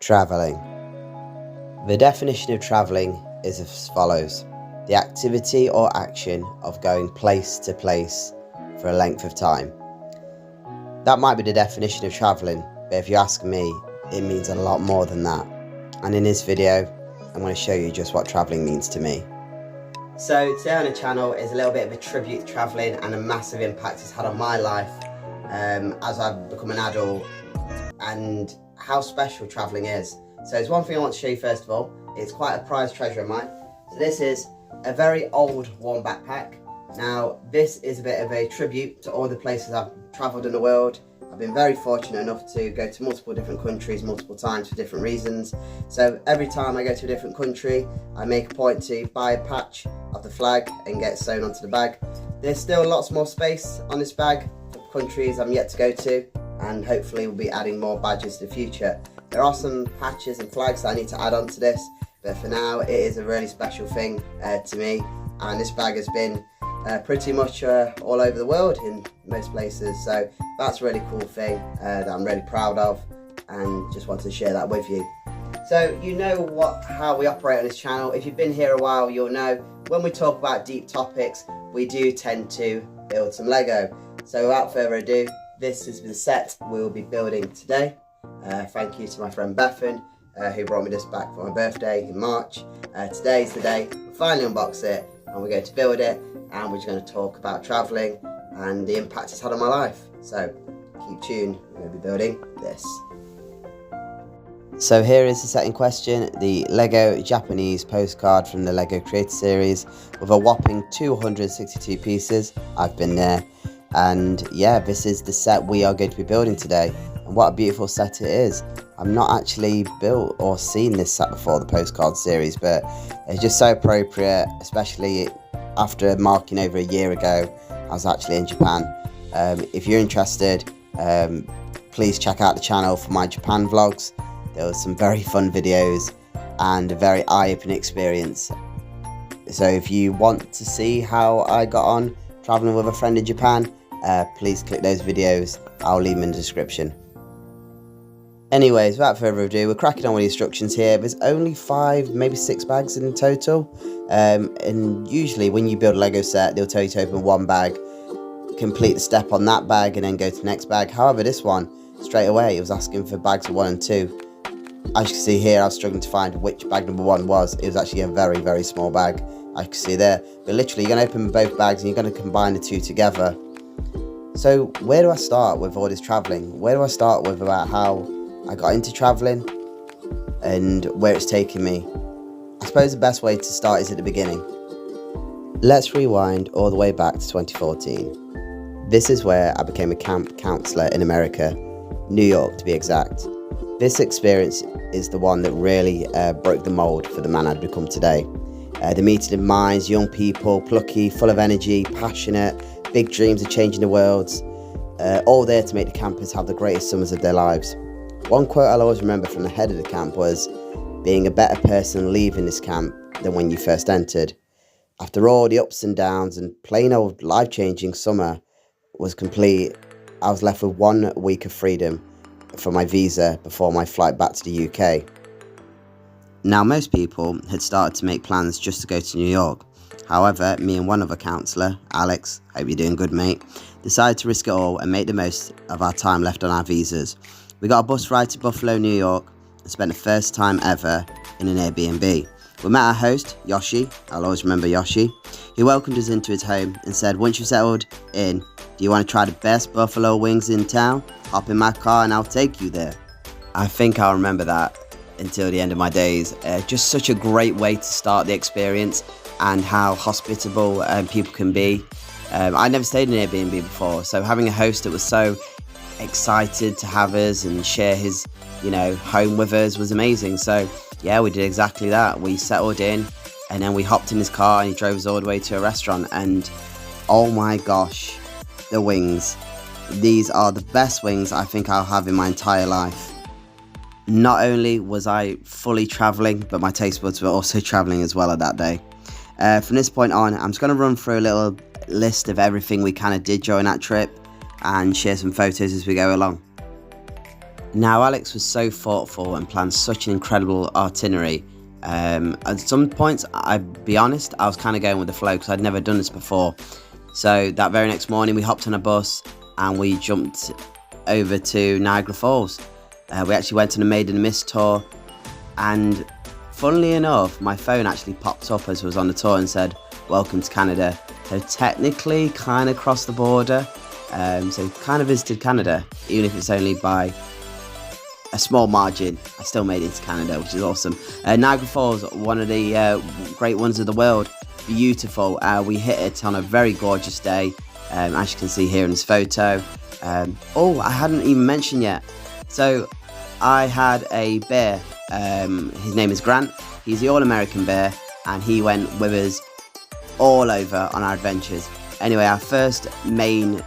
Travelling. The definition of travelling is as follows: the activity or action of going place to place for a length of time. That might be the definition of travelling, but if you ask me, it means a lot more than that. And in this video, I'm going to show you just what travelling means to me. So today on the channel is a little bit of a tribute to travelling and a massive impact it's had on my life as I've become an adult, and how special travelling is. So there's one thing I want to show you first of all. It's quite a prized treasure of mine. So this is a very old worn backpack. Now this is a bit of a tribute to all the places I've travelled in the world. I've been very fortunate enough to go to multiple different countries multiple times for different reasons. So every time I go to a different country, I make a point to buy a patch of the flag and get it sewn onto the bag. There's still lots more space on this bag for countries I'm yet to go to, and hopefully we'll be adding more badges in the future. There are some patches and flags that I need to add on to this, but for now it is a really special thing to me, and this bag has been pretty much all over the world in most places, so that's a really cool thing that I'm really proud of, and just wanted to share that with you. So you know how we operate on this channel. If you've been here a while, you'll know when we talk about deep topics, we do tend to build some Lego. So without further ado, this is the set we'll be building today. Thank you to my friend Bethan, who brought me this back for my birthday in March. Today is the day we finally unbox it, and we're going to build it, and we're just going to talk about travelling and the impact it's had on my life. So keep tuned, we're going to be building this. So here is the set in question, the Lego Japanese postcard from the Lego Creator Series with a whopping 262 pieces. I've been there. And yeah, this is the set we are going to be building today, and what a beautiful set it is. I've not actually built or seen this set before, the postcard series, but it's just so appropriate, especially after marking over a year ago I was actually in Japan. If you're interested, please check out the channel for my Japan vlogs. There was some very fun videos and a very eye-opening experience. So if you want to see how I got on travelling with a friend in Japan, please click those videos. I'll leave them in the description. Anyways, without further ado, we're cracking on with the instructions here. There's only 5, maybe 6 bags in total. And usually when you build a Lego set, they'll tell you to open one bag, complete the step on that bag, and then go to the next bag. However, this one, straight away, it was asking for bags 1 and 2. As you can see here, I was struggling to find which bag number 1 was. It was actually a very, very small bag, I can see there. But literally, you're going to open both bags and you're going to combine the 2 together. So where do I start with all this travelling? Where do I start with about how I got into travelling and where it's taken me? I suppose the best way to start is at the beginning. Let's rewind all the way back to 2014. This is where I became a camp counsellor in America, New York to be exact. This experience is the one that really broke the mould for the man I'd become today. The meeting of minds, young people, plucky, full of energy, passionate, big dreams of changing the world, all there to make the campers have the greatest summers of their lives. One quote I'll always remember from the head of the camp was, being a better person leaving this camp than when you first entered. After all the ups and downs and plain old life-changing summer was complete, I was left with 1 week of freedom for my visa before my flight back to the UK. Now, most people had started to make plans just to go to New York. However, me and one other counsellor, Alex, hope you're doing good mate, decided to risk it all and make the most of our time left on our visas. We got a bus ride to Buffalo, New York, and spent the first time ever in an Airbnb. We met our host, Yoshi, I'll always remember Yoshi. He welcomed us into his home and said, once you've settled in, do you want to try the best buffalo wings in town? Hop in my car and I'll take you there. I think I'll remember that until the end of my days. Just such a great way to start the experience, and how hospitable people can be. I never stayed in an Airbnb before, so having a host that was so excited to have us and share his, home with us was amazing. So yeah, we did exactly that. We settled in, and then we hopped in his car and he drove us all the way to a restaurant, and oh my gosh, the wings. These are the best wings I think I'll have in my entire life. Not only was I fully travelling, but my taste buds were also travelling as well at that day. From this point on, I'm just going to run through a little list of everything we kind of did during that trip and share some photos as we go along. Now, Alex was so thoughtful and planned such an incredible itinerary. At some points, I'll be honest, I was kind of going with the flow because I'd never done this before. So that very next morning, we hopped on a bus and we jumped over to Niagara Falls. We actually went on a Made in the Mist tour, and funnily enough, my phone actually popped up as I was on the tour and said, "Welcome to Canada." So technically, kind of crossed the border. So kind of visited Canada, even if it's only by a small margin. I still made it into Canada, which is awesome. Niagara Falls, one of the great wonders of the world. Beautiful. We hit it on a very gorgeous day, as you can see here in this photo. Oh, I hadn't even mentioned yet. So I had a bear. His name is Grant. He's the All-American bear, and he went with us all over on our adventures. Anyway, our first main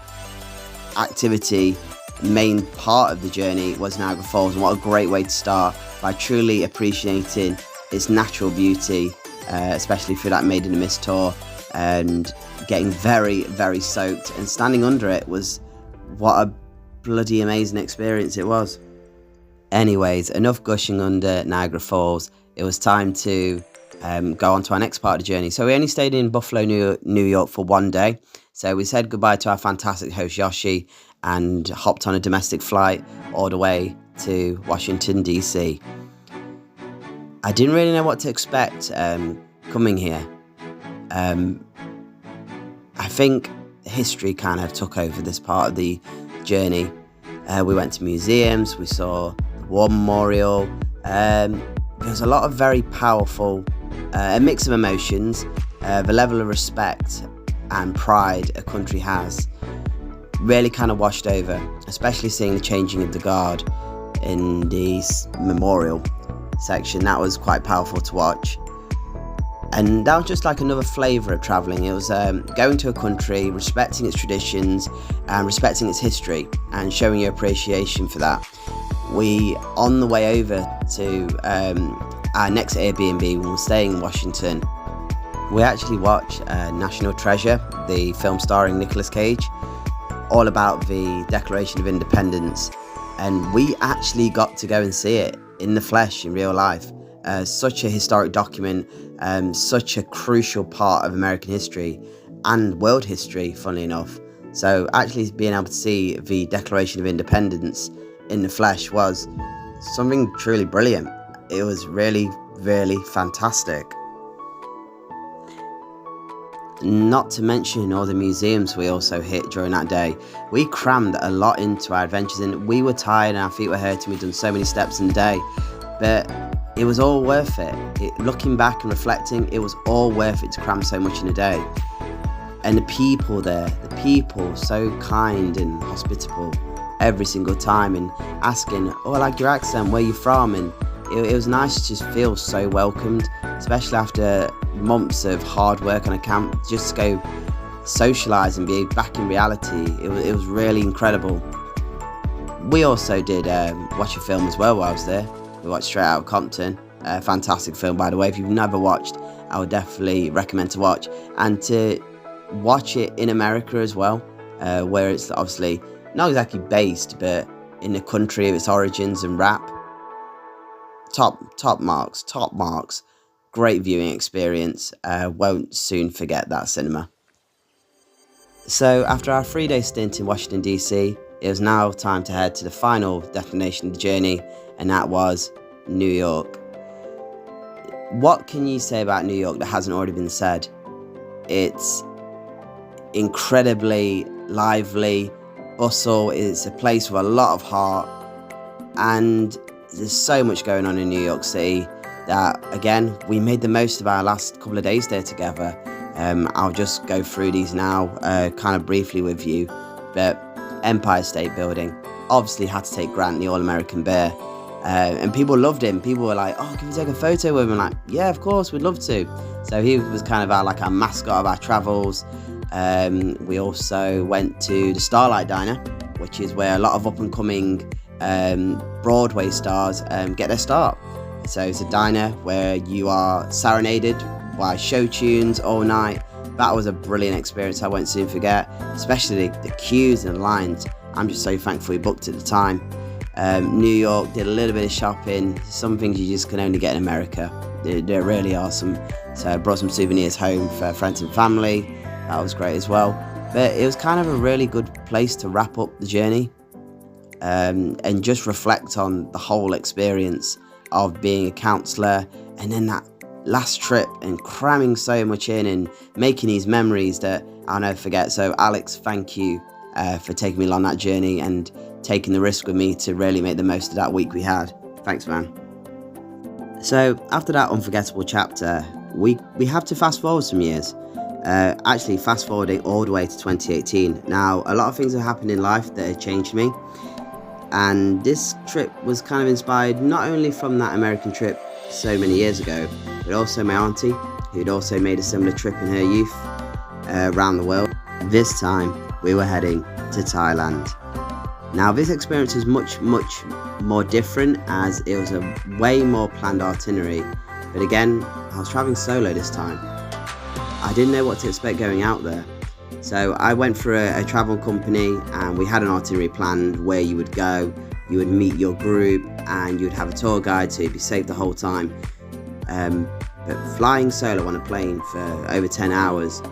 activity, main part of the journey was Niagara Falls, and what a great way to start by truly appreciating its natural beauty, especially through that Made in the Mist tour, and getting very, very soaked, and standing under it was what a bloody amazing experience it was. Anyways, enough gushing under Niagara Falls. It was time to go on to our next part of the journey. So we only stayed in Buffalo, New York for one day. So we said goodbye to our fantastic host Yoshi and hopped on a domestic flight all the way to Washington, DC. I didn't really know what to expect coming here. I think history kind of took over this part of the journey. We went to museums, we saw the War Memorial. There's a lot of very powerful, a mix of emotions, the level of respect and pride a country has really kind of washed over, especially seeing the changing of the guard in the memorial section. That was quite powerful to watch. And that was just like another flavour of travelling. It was going to a country, respecting its traditions and respecting its history and showing your appreciation for that. We, on the way over to our next Airbnb when we were staying in Washington, we actually watched National Treasure, the film starring Nicolas Cage, all about the Declaration of Independence. And we actually got to go and see it in the flesh, in real life. Such a historic document, such a crucial part of American history and world history, funnily enough. So actually being able to see the Declaration of Independence in the flesh was something truly brilliant. It was really, really fantastic. Not to mention all the museums we also hit during that day. We crammed a lot into our adventures, and we were tired and our feet were hurting. We'd done so many steps in the day, but it was all worth it. Looking back and reflecting, it was all worth it to cram so much in a day. And the people there, so kind and hospitable every single time, and asking, "Oh, I like your accent, where you from?" And it was nice to just feel so welcomed, especially after months of hard work on a camp. Just to go socialise and be back in reality, it was really incredible. We also did watch a film as well while I was there. We watched Straight Outta Compton, a fantastic film, by the way. If you've never watched, I would definitely recommend to watch, and to watch it in America as well, where it's obviously not exactly based, but in the country of its origins and rap. Top marks. Great viewing experience. Won't soon forget that cinema. So after our 3-day stint in Washington DC, it was now time to head to the final destination of the journey, and that was New York. What can you say about New York that hasn't already been said? It's incredibly lively, bustle. It's a place with a lot of heart, and there's so much going on in New York City that, again, we made the most of our last couple of days there together. I'll just go through these now kind of briefly with you. But Empire State Building, obviously had to take Grant, the All-American bear, and people loved him. People were like, "Oh, can we take a photo with him?" I'm like, "Yeah, of course, we'd love to." So he was kind of our mascot of our travels. We also went to the Starlight Diner, which is where a lot of up-and-coming Broadway stars get their start. So it's a diner where you are serenaded by show tunes all night. That was a brilliant experience I won't soon forget, especially the queues and the lines. I'm just so thankful we booked at the time. New York, did a little bit of shopping. Some things you just can only get in America. They're really awesome. So I brought some souvenirs home for friends and family. That was great as well. But it was kind of a really good place to wrap up the journey and just reflect on the whole experience of being a counsellor, and then that last trip and cramming so much in and making these memories that I'll never forget. So Alex, thank you for taking me along that journey and taking the risk with me to really make the most of that week we had. Thanks, man. So after that unforgettable chapter, we have to fast forward some years. Actually fast forwarding all the way to 2018. Now, a lot of things have happened in life that have changed me, and this trip was kind of inspired not only from that American trip so many years ago, but also my auntie, who'd also made a similar trip in her youth around the world. This time we were heading to Thailand. Now, this experience was much more different, as it was a way more planned itinerary, but again, I was traveling solo this time. I didn't know what to expect going out there. So I went for a travel company, and we had an itinerary planned where you would go, you would meet your group, and you'd have a tour guide, so you'd be safe the whole time. But flying solo on a plane for over 10 hours,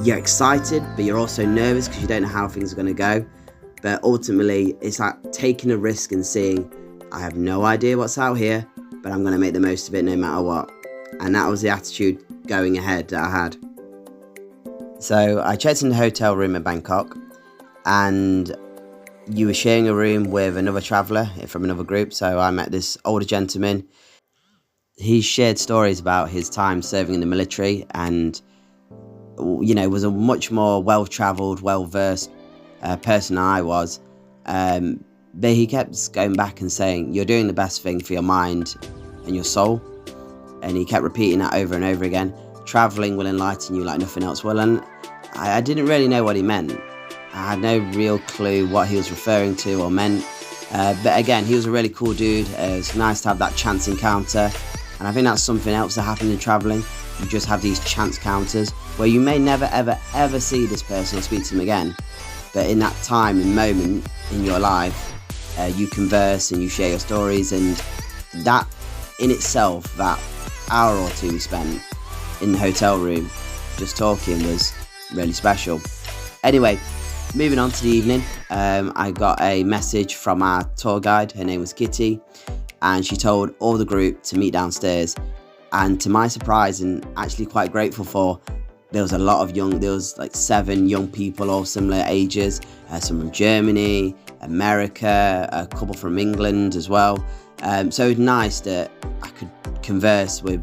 you're excited, but you're also nervous because you don't know how things are going to go. But ultimately, it's like taking a risk and seeing, I have no idea what's out here, but I'm going to make the most of it no matter what. And that was the attitude going ahead that I had. So I checked in the hotel room in Bangkok, and you were sharing a room with another traveller from another group. So I met this older gentleman. He shared stories about his time serving in the military, and was a much more well-travelled, well-versed person than I was. But he kept going back and saying, you're doing the best thing for your mind and your soul. And he kept repeating that over and over again. Travelling will enlighten you like nothing else will. And I didn't really know what he meant. I had no real clue what he was referring to or meant. But again, he was a really cool dude. It was nice to have that chance encounter. And I think that's something else that happens in travelling. You just have these chance encounters where you may never, ever see this person or speak to them again. But in that time and moment in your life, you converse and you share your stories, and that in itself, that hour or two we spent in the hotel room just talking was really special. Anyway, moving on to the evening, I got a message from our tour guide. Her name was Kitty, and she told all the group to meet downstairs. And to my surprise, and actually quite grateful for, there was like 7 young people, all similar ages, some from Germany, America, a couple from England as well. So it was nice that I could converse with,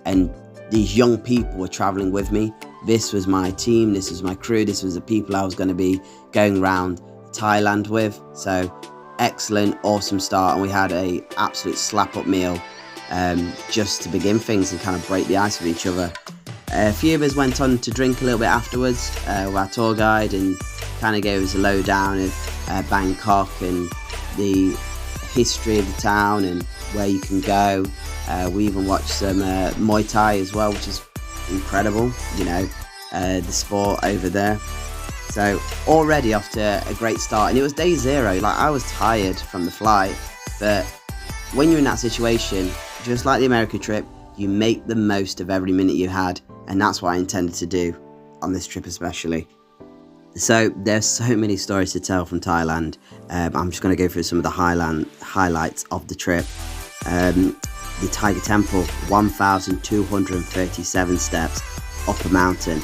and these young people were traveling with me. This was my team, this was my crew, this was the people I was going to be going around Thailand with. So excellent, awesome start, and we had a absolute slap-up meal just to begin things and kind of break the ice with each other. A few of us went on to drink a little bit afterwards with our tour guide, and kind of gave us a lowdown of Bangkok and the history of the town and where you can go. We even watched some Muay Thai as well, which is incredible, the sport over there. So already off to a great start, and it was day 0. Like, I was tired from the flight, but when you're in that situation, just like the American trip, you make the most of every minute you had, and that's what I intended to do on this trip especially. So there's so many stories to tell from Thailand. I'm just going to go through some of the highlights of the trip. The Tiger Temple, 1,237 steps up a mountain.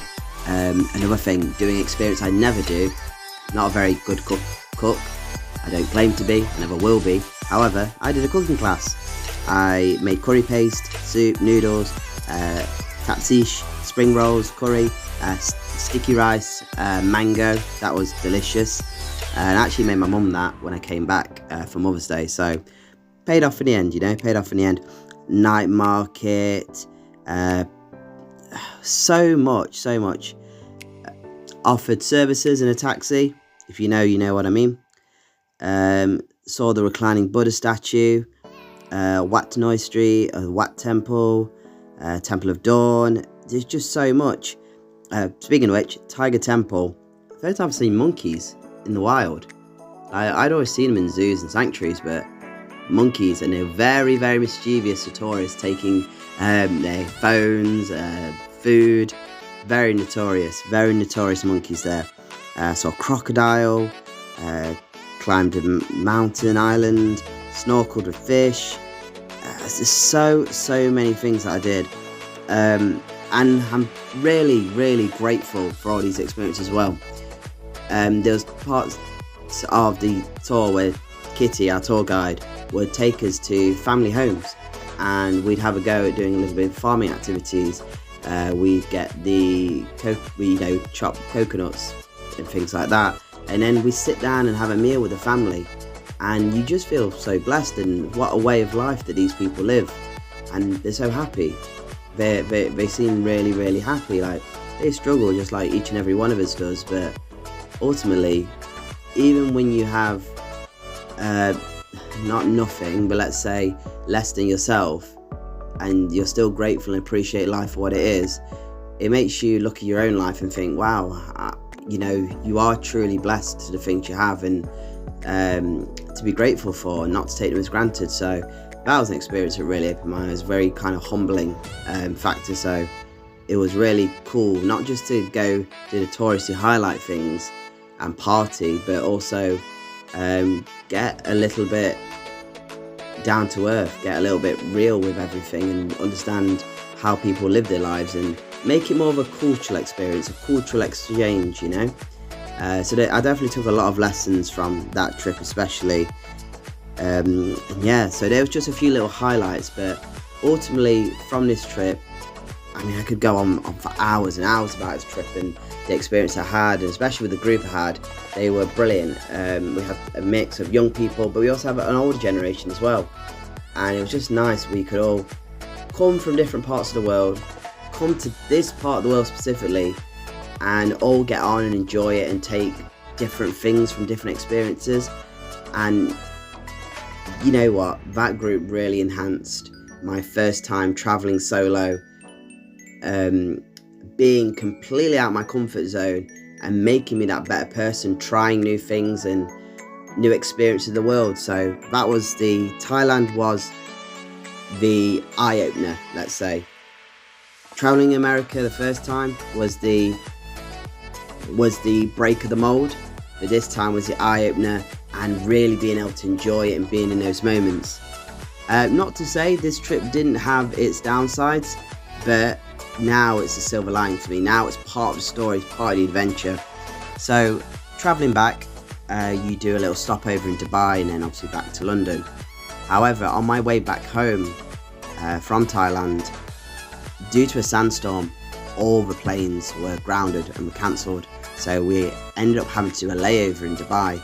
Another thing, doing an experience I never do. Not a very good cook. I don't claim to be, I never will be. However, I did a cooking class. I made curry paste, soup, noodles, tapsish, spring rolls, curry, sticky rice, mango. That was delicious. And I actually made my mum that when I came back for Mother's Day. So paid off in the end, paid off in the end. Night market, so much. Offered services in a taxi. If you know, you know what I mean. Saw the reclining Buddha statue, Wat Noi Street, Wat Temple, Temple of Dawn. There's just so much. Speaking of which, Tiger Temple, first time I've seen monkeys in the wild. I'd always seen them in zoos and sanctuaries, but monkeys, and they're very, very mischievous to tourists, taking their phones, food. Very notorious monkeys there. Saw a crocodile, climbed a mountain island, snorkeled with fish. There's just so many things that I did. And I'm really, really grateful for all these experiences as well. There was parts of the tour where Kitty, our tour guide, would take us to family homes, and we'd have a go at doing a little bit of farming activities. We'd get chop coconuts and things like that, and then we sit down and have a meal with the family, and you just feel so blessed, and what a way of life that these people live, and they're so happy. They seem really, really happy. Like, they struggle just like each and every one of us does, but ultimately, even when you have not nothing, but let's say less than yourself, and you're still grateful and appreciate life for what it is, it makes you look at your own life and think, wow, you are truly blessed to the things you have, and to be grateful for, and not to take them as granted. So that was an experience that really opened my eyes, very kind of humbling factor. So it was really cool, not just to go do the touristy highlight things and party, but also get a little bit down to earth, get a little bit real with everything, and understand how people live their lives, and make it more of a cultural experience, a cultural exchange, So I definitely took a lot of lessons from that trip, especially. So there was just a few little highlights, but ultimately from this trip, I could go on for hours and hours about this trip and the experience I had, and especially with the group I had. They were brilliant. We had a mix of young people, but we also have an older generation as well. And it was just nice. We could all come from different parts of the world, come to this part of the world specifically, and all get on and enjoy it and take different things from different experiences. And you know what? That group really enhanced my first time traveling solo. Being completely out of my comfort zone and making me that better person, trying new things and new experiences of the world. So Thailand was the eye-opener, let's say. Traveling America the first time was the break of the mold, but this time was the eye-opener, and really being able to enjoy it and being in those moments. Not to say this trip didn't have its downsides, but now it's a silver lining for me. Now it's part of the story, it's part of the adventure. So travelling back, you do a little stopover in Dubai, and then obviously back to London. However, on my way back home from Thailand, due to a sandstorm, all the planes were grounded and were cancelled. So we ended up having to do a layover in Dubai.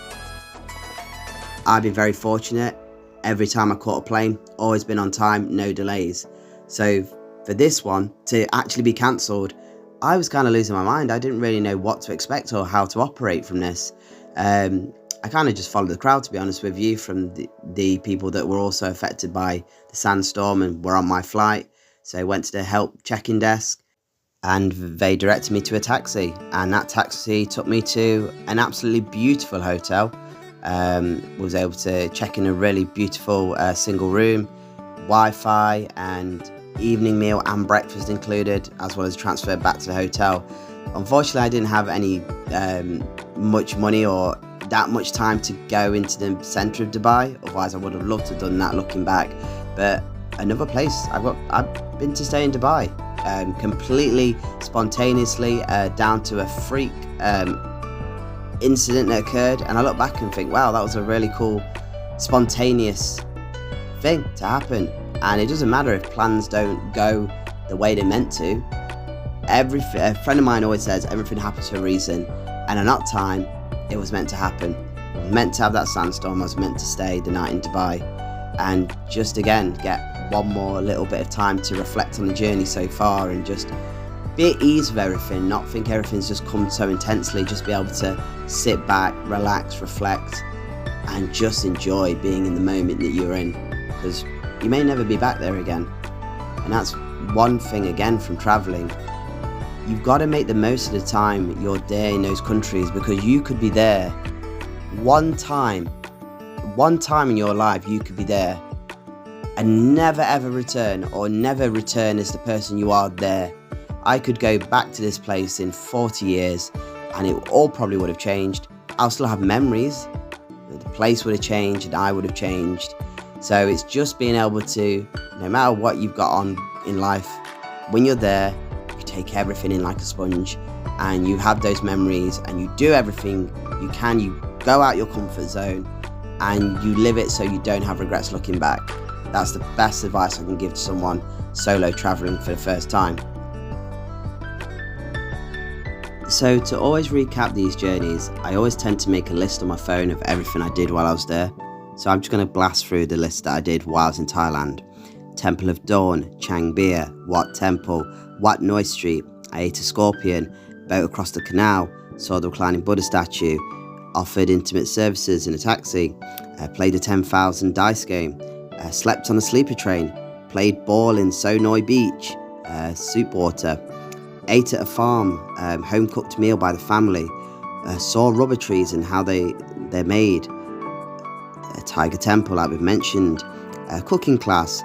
I've been very fortunate. Every time I caught a plane, always been on time, no delays. So for this one to actually be cancelled, I was kind of losing my mind. I didn't really know what to expect or how to operate from this. I kind of just followed the crowd, to be honest with you, from the people that were also affected by the sandstorm and were on my flight. So I went to the help check-in desk, and they directed me to a taxi, and that taxi took me to an absolutely beautiful hotel. Was able to check in a really beautiful single room, Wi-Fi and evening meal and breakfast included, as well as transfer back to the hotel. Unfortunately, I didn't have any much money or that much time to go into the centre of Dubai. Otherwise, I would have loved to have done that looking back. But another place, I've been to stay in Dubai, completely spontaneously, down to a freak incident that occurred, and I look back and think, wow, that was a really cool spontaneous thing to happen. And it doesn't matter if plans don't go the way they're meant to. A friend of mine always says everything happens for a reason, and at that time it was meant to happen. I was meant to have that sandstorm. I was meant to stay the night in Dubai, and just again get one more little bit of time to reflect on the journey so far, and just be at ease with everything, not think everything's just come so intensely. Just be able to sit back, relax, reflect, and just enjoy being in the moment that you're in, because you may never be back there again. And that's one thing again from traveling. You've got to make the most of the time you're there in those countries, because you could be there one time in your life you could be there and never ever return, or never return as the person you are there. I could go back to this place in 40 years and it all probably would have changed. I'll still have memories. The place would have changed and I would have changed. So it's just being able to, no matter what you've got on in life, when you're there, you take everything in like a sponge and you have those memories and you do everything you can. You go out your comfort zone and you live it so you don't have regrets looking back. That's the best advice I can give to someone solo traveling for the first time. So to always recap these journeys, I always tend to make a list on my phone of everything I did while I was there. So I'm just going to blast through the list that I did while I was in Thailand. Temple of Dawn, Chang Bir, Wat Temple, Wat Noi Street. I ate a scorpion, boat across the canal, saw the reclining Buddha statue, offered intimate services in a taxi, played a 10,000 dice game, slept on a sleeper train, played ball in So Noi Beach, soup water, ate at a farm, home cooked meal by the family, saw rubber trees and how they're made, a tiger temple like we've mentioned, a cooking class,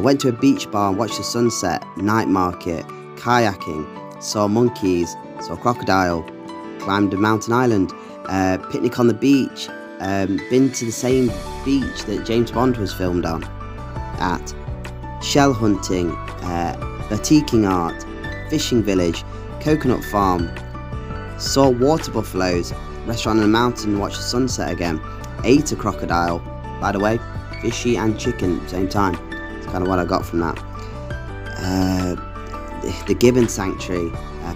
went to a beach bar and watched the sunset, night market, kayaking, saw monkeys, saw a crocodile, climbed a mountain island, picnic on the beach, been to the same beach that James Bond was filmed on at, shell hunting, batiking art, fishing village, coconut farm, saw water buffaloes, restaurant on a mountain, watched the sunset again, ate a crocodile, by the way, fishy and chicken at the same time. It's kind of what I got from that. The Gibbon Sanctuary,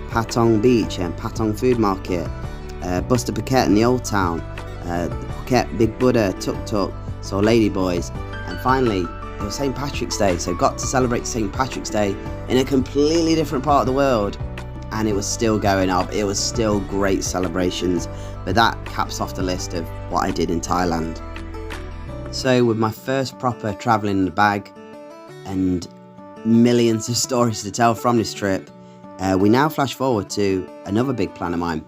Patong Beach and Patong Food Market, Buster Phuket in the Old Town, Phuket Big Buddha, Tuk Tuk, saw Ladyboys, and finally it was St. Patrick's Day, so got to celebrate St. Patrick's Day in a completely different part of the world, and it was still going up, it was still great celebrations, but that caps off the list of what I did in Thailand. So with my first proper travelling in the bag and millions of stories to tell from this trip, we now flash forward to another big plan of mine.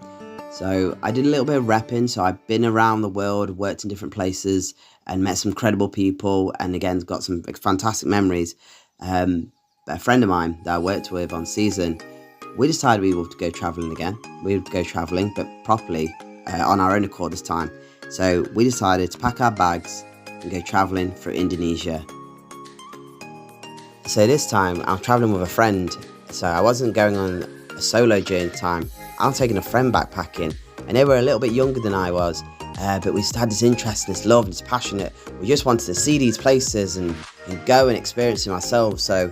So I did a little bit of repping, so I've been around the world, worked in different places and met some credible people, and again got some fantastic memories. A friend of mine that I worked with on season, we decided we would go travelling again. We would go travelling, but properly, on our own accord this time. So we decided to pack our bags and go travelling for Indonesia. So this time I'm travelling with a friend, so I wasn't going on a solo journey time. I was taking a friend backpacking, and they were a little bit younger than I was, but we just had this interest, this love, this passionate. We just wanted to see these places and go and experience it ourselves. So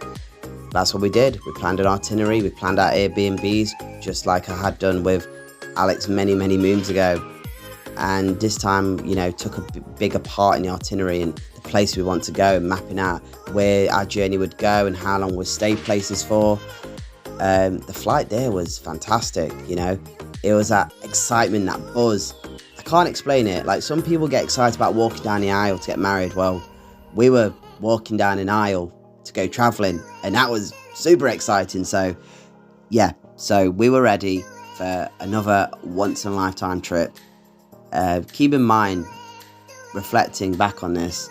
that's what we did. We planned an itinerary, we planned our Airbnbs, just like I had done with Alex many moons ago. And this time, took a bigger part in the itinerary and the place we want to go, and mapping out where our journey would go and how long we'd stay places for. The flight there was fantastic, It was that excitement, that buzz. I can't explain it. Like, some people get excited about walking down the aisle to get married. Well, we were walking down an aisle to go travelling, and that was super exciting. So we were ready for another once-in-a-lifetime trip. Keep in mind, reflecting back on this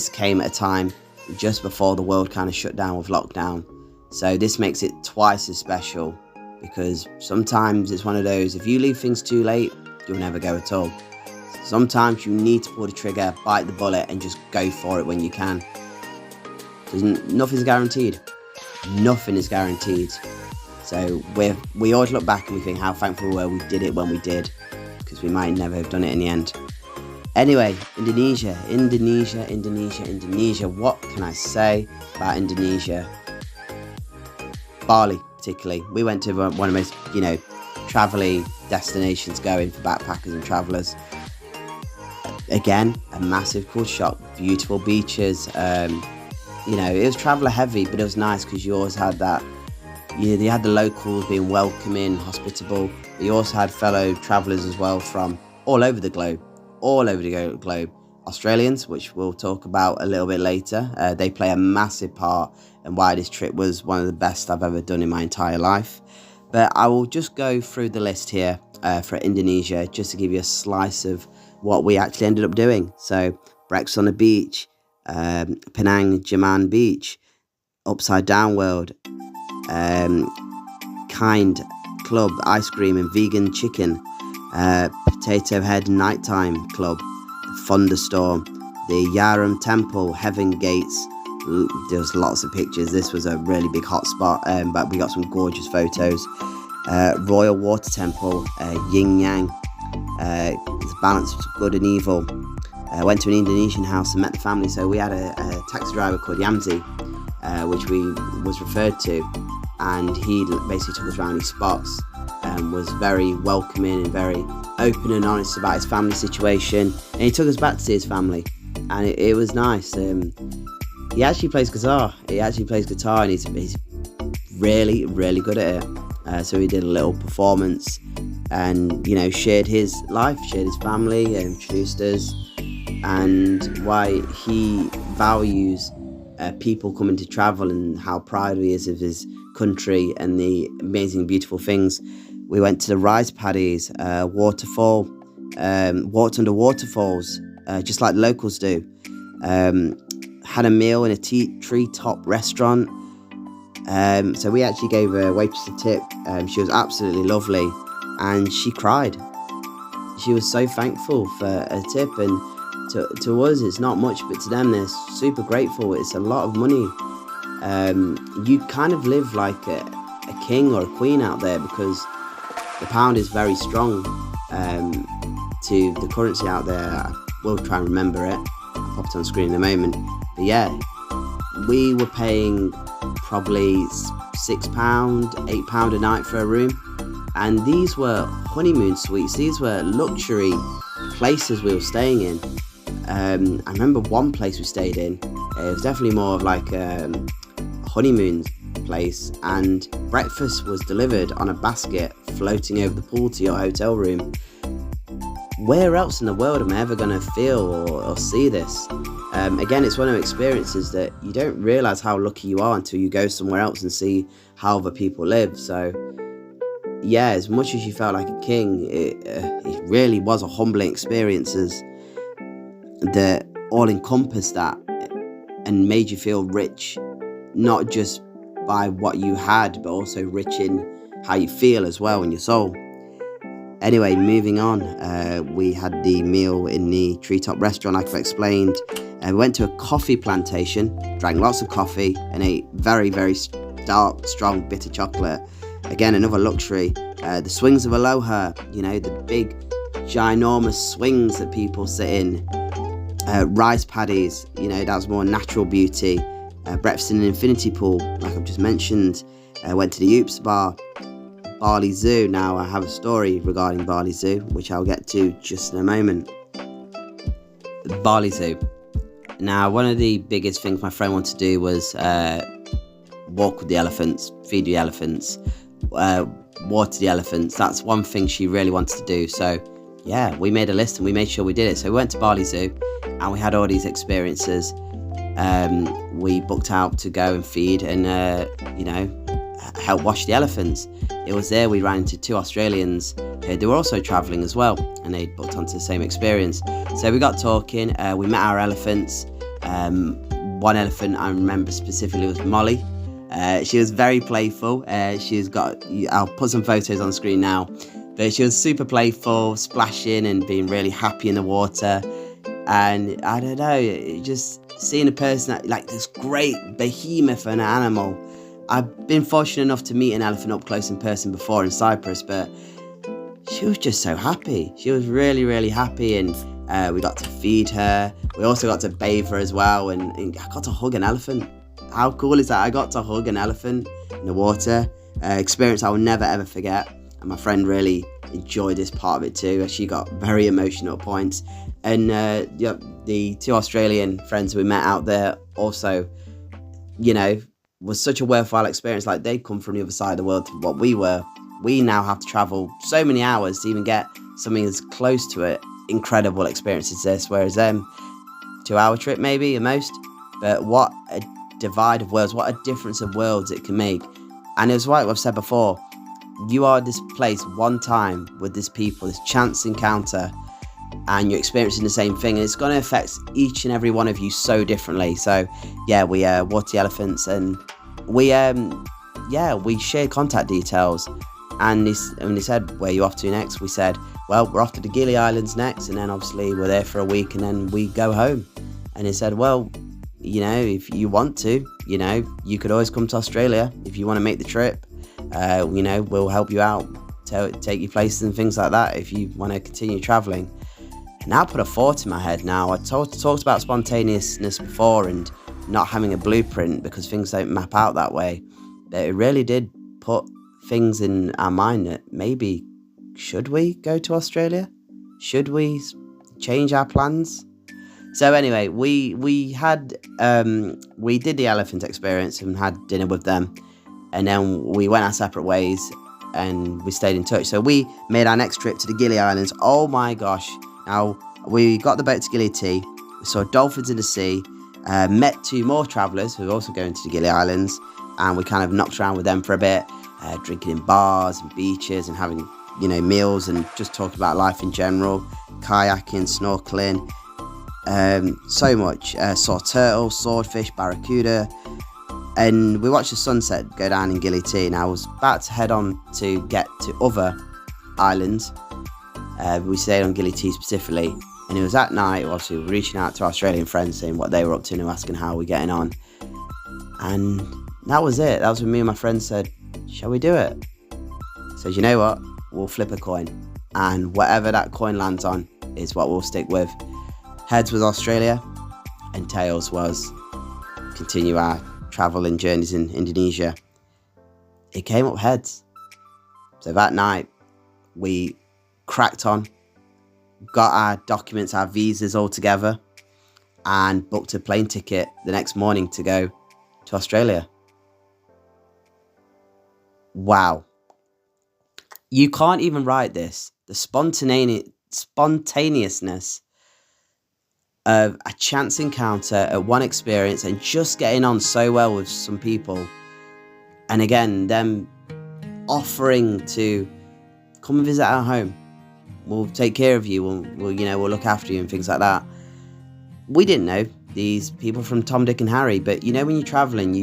came at a time just before the world kind of shut down with lockdown. So this makes it twice as special, because sometimes it's one of those, if you leave things too late, you'll never go at all. Sometimes you need to pull the trigger, bite the bullet, and just go for it when you can. Nothing's guaranteed. Nothing is guaranteed. So we always look back and we think how thankful we were we did it when we did, because we might never have done it in the end. Anyway, Indonesia. What can I say about Indonesia? Bali, particularly. We went to one of the most, travel-y destinations going for backpackers and travellers. Again, a massive culture shock. Beautiful beaches. It was traveller heavy, but it was nice because you always had that. You had the locals being welcoming, hospitable. But you also had fellow travellers as well from all over the globe. Australians, which we'll talk about a little bit later. They play a massive part in why this trip was one of the best I've ever done in my entire life. But I will just go through the list here for Indonesia, just to give you a slice of what we actually ended up doing. So breakfast on the beach, Penang Jaman Beach, Upside Down World, Kind Club, ice cream and vegan chicken, Potato Head Nighttime Club, Thunderstorm, the Yaram Temple, Heaven Gates. There was lots of pictures. This was a really big hotspot, but we got some gorgeous photos. Royal Water Temple, Yin Yang, the balance of good and evil. Went to an Indonesian house and met the family. So we had a taxi driver called Yamzi, which we was referred to, and he basically took us around these spots and was very welcoming and very open and honest about his family situation. And he took us back to see his family, and it was nice. He actually plays guitar. And he's really, really good at it. So he did a little performance and, shared his life, shared his family, introduced us, and why he values people coming to travel and how proud he is of his country and the amazing, beautiful things. We went to the rice paddies, waterfall, walked under waterfalls, just like the locals do. Had a meal in a treetop restaurant. So we actually gave a waitress a tip. She was absolutely lovely, and she cried. She was so thankful for a tip, and to us it's not much, but to them they're super grateful. It's a lot of money. You kind of live like a king or a queen out there, because the pound is very strong to the currency out there. I will try and remember it. I'll pop it on screen in a moment. But yeah, we were paying probably £6, £8 a night for a room. And these were honeymoon suites. These were luxury places we were staying in. I remember one place we stayed in. It was definitely more of like a honeymoon place. And breakfast was delivered on a basket floating over the pool to your hotel room. Where else in the world am I ever going to feel or see this? Again, it's one of the experiences that you don't realise how lucky you are until you go somewhere else and see how other people live. So, yeah, as much as you felt like a king, it really was a humbling experience that all encompassed that and made you feel rich, not just by what you had, but also rich in how you feel as well in your soul. Anyway, moving on, we had the meal in the treetop restaurant, like I've explained. We went to a coffee plantation, drank lots of coffee, and ate very, very dark, strong, bitter chocolate. Again, another luxury. The swings of Aloha, the big, ginormous swings that people sit in. Rice paddies, that was more natural beauty. Breakfast in an infinity pool, like I've just mentioned. Went to the Oops Bar. Bali Zoo. Now, I have a story regarding Bali Zoo, which I'll get to just in a moment. Bali Zoo. Now, one of the biggest things my friend wanted to do was walk with the elephants, feed the elephants, water the elephants. That's one thing she really wanted to do. So, yeah, we made a list and we made sure we did it. So we went to Bali Zoo and we had all these experiences. We booked out to go and feed and, help wash the elephants. It was there we ran into two Australians who were also travelling as well, and they booked onto the same experience. So we got talking, we met our elephants. One elephant I remember specifically was Molly. She was very playful. I'll put some photos on screen now, but she was super playful, splashing and being really happy in the water. And I don't know, just seeing a person like this great behemoth of an animal. I've been fortunate enough to meet an elephant up close in person before in Cyprus, but she was just so happy. She was really, really happy, and we got to feed her. We also got to bathe her as well, and I got to hug an elephant. How cool is that? I got to hug an elephant in the water. Experience I will never, ever forget. And my friend really enjoyed this part of it too. She got very emotional at points. And the two Australian friends we met out there also, was such a worthwhile experience. Like, they'd come from the other side of the world to what we were. We now have to travel so many hours to even get something as close to an incredible experience as this, whereas 2-hour trip maybe at most. But what a divide of worlds, what a difference of worlds it can make. And it was like I've said before, you are this place one time with this people, this chance encounter, and you're experiencing the same thing, and it's going to affect each and every one of you so differently. So yeah, we watered the elephants, and we shared contact details. And he said, "Where are you off to next?" We said, "Well, we're off to the Gili Islands next, and then obviously we're there for a week, and then we go home." And he said, "Well, you know, if you want to, you know, you could always come to Australia if you want to make the trip. You know, we'll help you out, take you places and things like that if you want to continue traveling." And that put a thought in my head. Now, I talked about spontaneousness before and not having a blueprint because things don't map out that way. But it really did put things in our mind that maybe, should we go to Australia? Should we change our plans? So anyway, we did the elephant experience and had dinner with them, and then we went our separate ways and we stayed in touch. So we made our next trip to the Gili Islands. Oh my gosh. Now, we got the boat to Gili T, we saw dolphins in the sea, met 2 more travellers who were also going to the Gili Islands, and we kind of knocked around with them for a bit, drinking in bars and beaches and having, you know, meals and just talking about life in general, kayaking, snorkeling, so much. Saw turtles, swordfish, barracuda, and we watched the sunset go down in Gili T, and I was about to head on to get to other islands. We stayed on Gili T specifically, and it was at night. Obviously, we were reaching out to our Australian friends, saying what they were up to and asking how we're getting on. And that was it. That was when me and my friends said, "Shall we do it?" I said, "You know what? We'll flip a coin, and whatever that coin lands on is what we'll stick with." Heads was Australia, and tails was continue our travel and journeys in Indonesia. It came up heads. So that night, we cracked on, got our documents, our visas all together, and booked a plane ticket the next morning to go to Australia. Wow. You can't even write this. The spontaneousness of a chance encounter at one experience and just getting on so well with some people. And again, them offering to come and visit our home. We'll take care of you. We'll look after you and things like that. We didn't know these people from Tom, Dick and Harry, but you know, when you're traveling,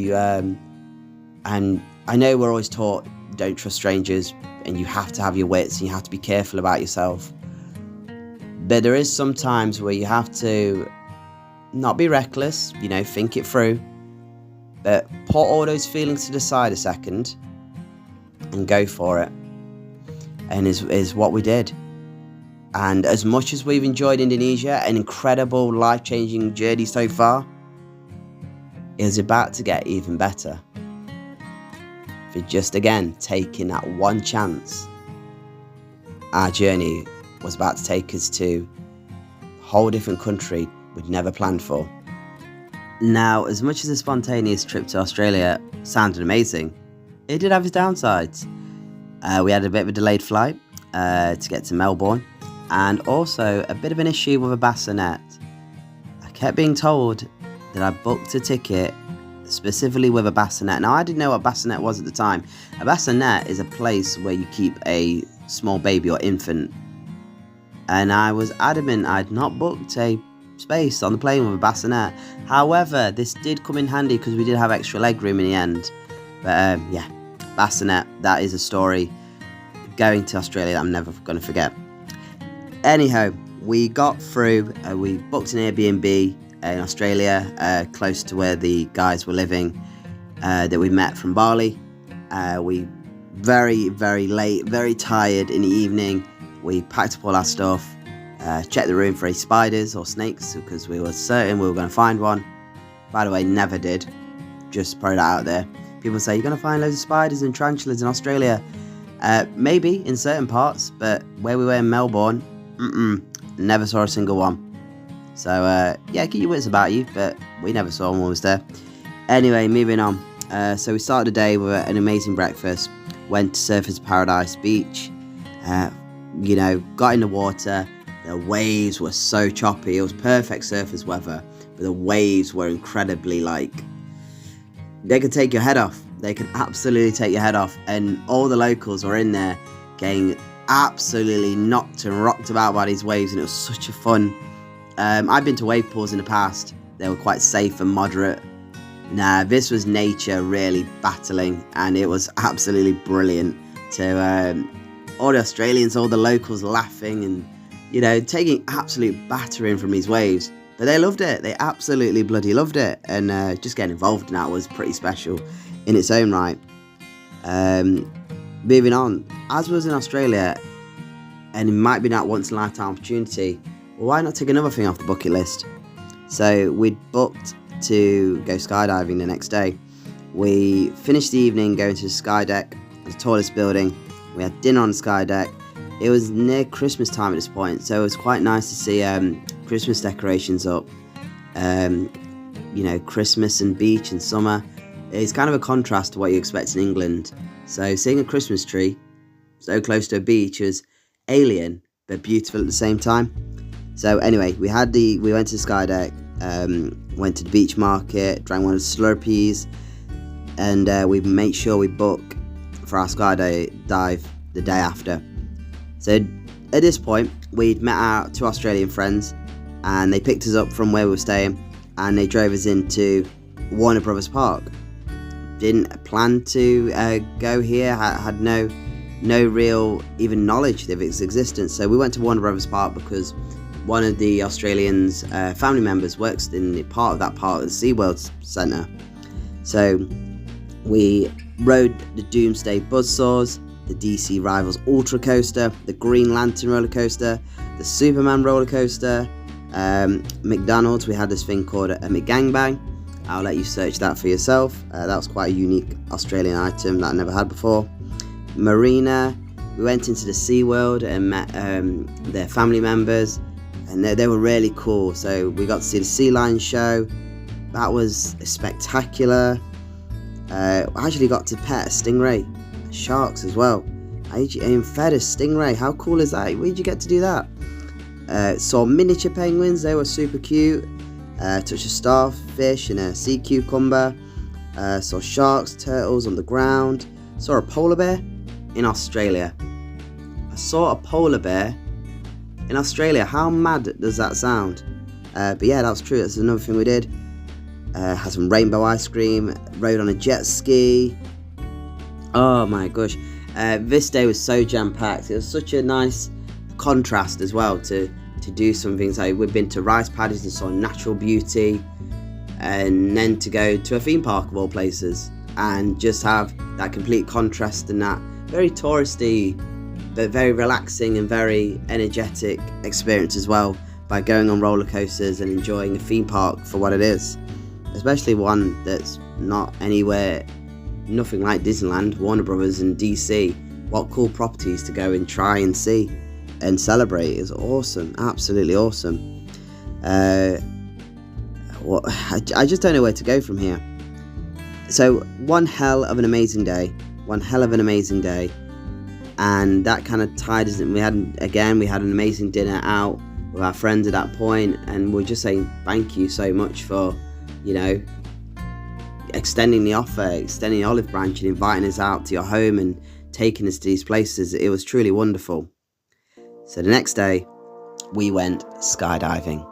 and I know we're always taught, don't trust strangers, and you have to have your wits and you have to be careful about yourself. But there is some times where you have to not be reckless, you know, think it through, but put all those feelings to the side a second and go for it. And is what we did. And as much as we've enjoyed Indonesia, an incredible life-changing journey so far, it was about to get even better. For just again taking that one chance, our journey was about to take us to a whole different country we'd never planned for. Now, as much as a spontaneous trip to Australia sounded amazing, it did have its downsides. We had a bit of a delayed flight to get to Melbourne, and also a bit of an issue with a bassinet. I kept being told that I booked a ticket specifically with a bassinet. Now, I didn't know what bassinet was at the time. A bassinet is a place where you keep a small baby or infant. And I was adamant I'd not booked a space on the plane with a bassinet. However, this did come in handy because we did have extra leg room in the end. But yeah, bassinet, that is a story going to Australia that I'm never going to forget. Anyhow, we got through, we booked an Airbnb in Australia, close to where the guys were living that we met from Bali. We very, very late, very tired in the evening. We packed up all our stuff, checked the room for any spiders or snakes because we were certain we were going to find one. By the way, never did. Just put it out there. People say, you're going to find loads of spiders and tarantulas in Australia. Maybe in certain parts, but where we were in Melbourne, never saw a single one. So yeah, keep your wits about you, but we never saw one when we was there. Anyway, moving on. So we started the day with an amazing breakfast, went to Surfers Paradise Beach, got in the water. The waves were so choppy. It was perfect surfers weather, but the waves were incredibly they could take your head off. They could absolutely take your head off, and all the locals were in there getting absolutely knocked and rocked about by these waves, and it was such a fun. I've been to wave pools in the past. They were quite safe and moderate. Nah, this was nature really battling, and it was absolutely brilliant. To all the Australians, all the locals laughing and, you know, taking absolute battering from these waves. But they loved it. They absolutely bloody loved it. And just getting involved in that was pretty special in its own right. Moving on, as was in Australia, and it might be that once in a lifetime opportunity, well, why not take another thing off the bucket list? So we'd booked to go skydiving the next day. We finished the evening going to the sky deck, the tallest building. We had dinner on the sky deck. It was near Christmas time at this point, so it was quite nice to see Christmas decorations up. You know, Christmas and beach and summer. It's kind of a contrast to what you expect in England. So seeing a Christmas tree so close to a beach was alien but beautiful at the same time. So anyway, we went to the sky deck, went to the beach market, drank one of the Slurpees, and we made sure we book for our dive the day after. So at this point, we'd met our 2 Australian friends, and they picked us up from where we were staying, and they drove us into Warner Brothers Park. Didn't plan to go here, had no real even knowledge of its existence. So we went to Warner Brothers Park because one of the Australians' family members works in the part of that park, the SeaWorld Centre. So we rode the Doomsday Buzzsaws, the DC Rivals Ultra Coaster, the Green Lantern roller coaster, the Superman roller coaster, McDonald's. We had this thing called a McGangbang. I'll let you search that for yourself. That was quite a unique Australian item that I never had before. Marina. We went into the SeaWorld and met their family members, and they were really cool. So we got to see the sea lion show. That was spectacular. I actually got to pet a stingray, sharks as well. I fed a stingray. How cool is that? Where did you get to do that? Saw miniature penguins. They were super cute. Touched a starfish and a sea cucumber. Saw sharks, turtles on the ground. Saw a polar bear in Australia. I saw a polar bear in Australia. How mad does that sound? But yeah, that was true. That's another thing we did. Had some rainbow ice cream. Rode on a jet ski. Oh my gosh. This day was so jam-packed. It was such a nice contrast as well to do some things. Like we've been to rice paddies and saw natural beauty, and then to go to a theme park of all places and just have that complete contrast and that very touristy but very relaxing and very energetic experience as well, by going on roller coasters and enjoying a theme park for what it is, especially one that's not anywhere, nothing like Disneyland, Warner Brothers and DC. What cool properties to go and try and see and celebrate. Is awesome, absolutely awesome. I just don't know where to go from here. So one hell of an amazing day, and that kind of tied us in. We had an amazing dinner out with our friends at that point, and we're just saying thank you so much for, you know, extending the offer, extending the olive branch and inviting us out to your home and taking us to these places. It was truly wonderful. So the next day, we went skydiving.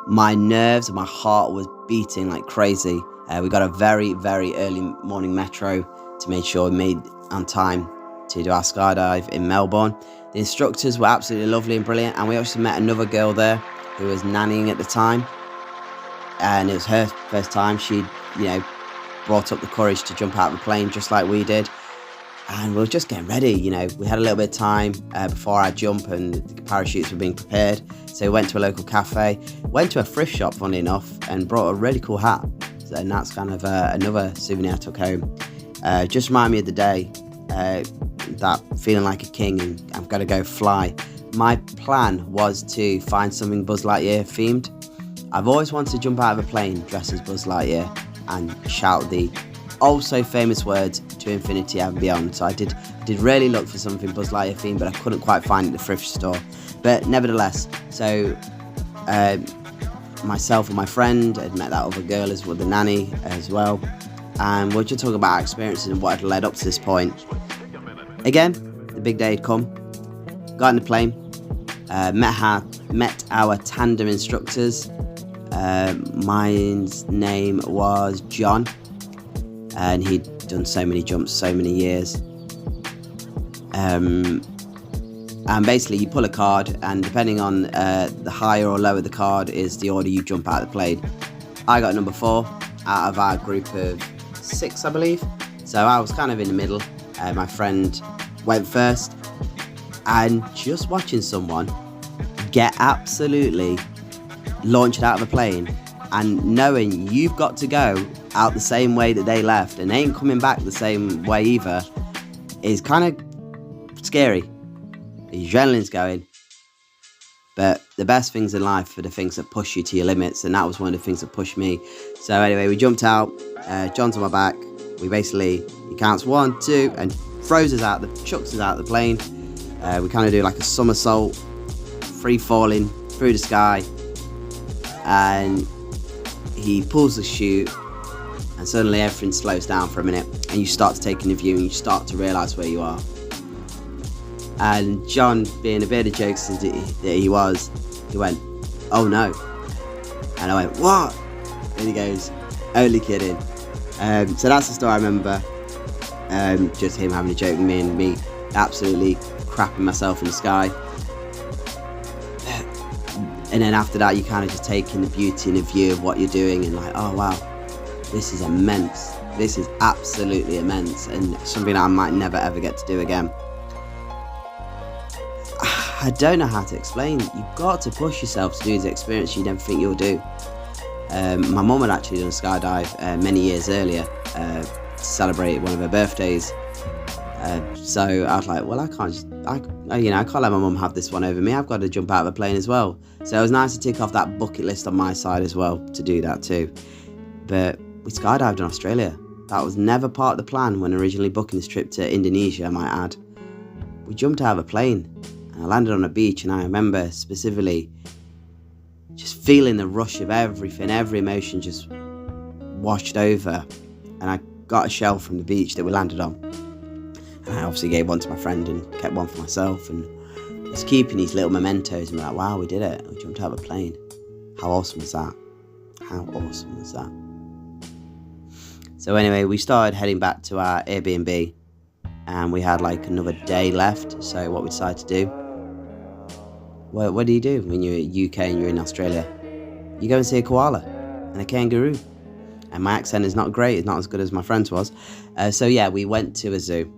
My nerves and my heart was beating like crazy. We got a very, very early morning metro to make sure we made on time to do our skydive in Melbourne. The instructors were absolutely lovely and brilliant, and we actually met another girl there who was nannying at the time, and it was her first time. She'd, you know, brought up the courage to jump out of the plane just like we did. And we were just getting ready, you know. We had a little bit of time before our jump, and the parachutes were being prepared. So we went to a local cafe, went to a thrift shop, funny enough, and brought a really cool hat. And that's kind of another souvenir I took home. Just remind me of the day, that feeling like a king and I've got to go fly. My plan was to find something Buzz Lightyear themed. I've always wanted to jump out of a plane dressed as Buzz Lightyear and shout the also famous words to infinity and beyond. So I did really look for something Buzz Lightyear themed, but I couldn't quite find it at the thrift store. But nevertheless, so myself and my friend had met that other girl as well, the nanny as well, and we're just talking about our experiences and what had led up to this point. Again, the big day had come. got in the plane, met our tandem instructors. Mine's name was John, and he'd done so many jumps, so many years. And basically you pull a card, and depending on the higher or lower the card is the order you jump out of the plane. I got number 4 out of our group of 6, I believe. So I was kind of in the middle. My friend went first, and just watching someone get absolutely launched out of a plane and knowing you've got to go out the same way that they left and they ain't coming back the same way either is kind of scary. The adrenaline's going. But the best things in life are the things that push you to your limits, and that was one of the things that pushed me. So anyway, we jumped out, John's on my back. He counts 1, 2, and throws us out, chucks us out of the plane. We kind of do like a somersault, free falling through the sky, and he pulls the chute, and suddenly everything slows down for a minute, and you start to take in the view, and you start to realise where you are. And John, being a bit of jokes that he was, he went, "Oh no," and I went, "What?" And he goes, "Only kidding." So that's the story I remember. Just him having a joke with me, and me absolutely crapping myself in the sky. And then after that, you kind of just take in the beauty and the view of what you're doing, and like, oh wow, this is immense. This is absolutely immense, and something that I might never ever get to do again. I don't know how to explain. You've got to push yourself to do the experience you never think you'll do. My mum had actually done a skydive many years earlier to celebrate one of her birthdays. So I was like, well, I can't let my mum have this one over me. I've got to jump out of a plane as well. So it was nice to tick off that bucket list on my side as well to do that too. But we skydived in Australia. That was never part of the plan when originally booking this trip to Indonesia, I might add. We jumped out of a plane. I landed on a beach, and I remember specifically just feeling the rush of everything, every emotion just washed over. And I got a shell from the beach that we landed on. And I obviously gave one to my friend and kept one for myself, and just keeping these little mementos and be like, wow, we did it. We jumped out of a plane. How awesome was that? How awesome was that? So anyway, we started heading back to our Airbnb, and we had like another day left. So what we decided to do, what do you do when you're in the UK and you're in Australia? You go and see a koala and a kangaroo. And my accent is not great, it's not as good as my friend's was. So yeah, we went to a zoo.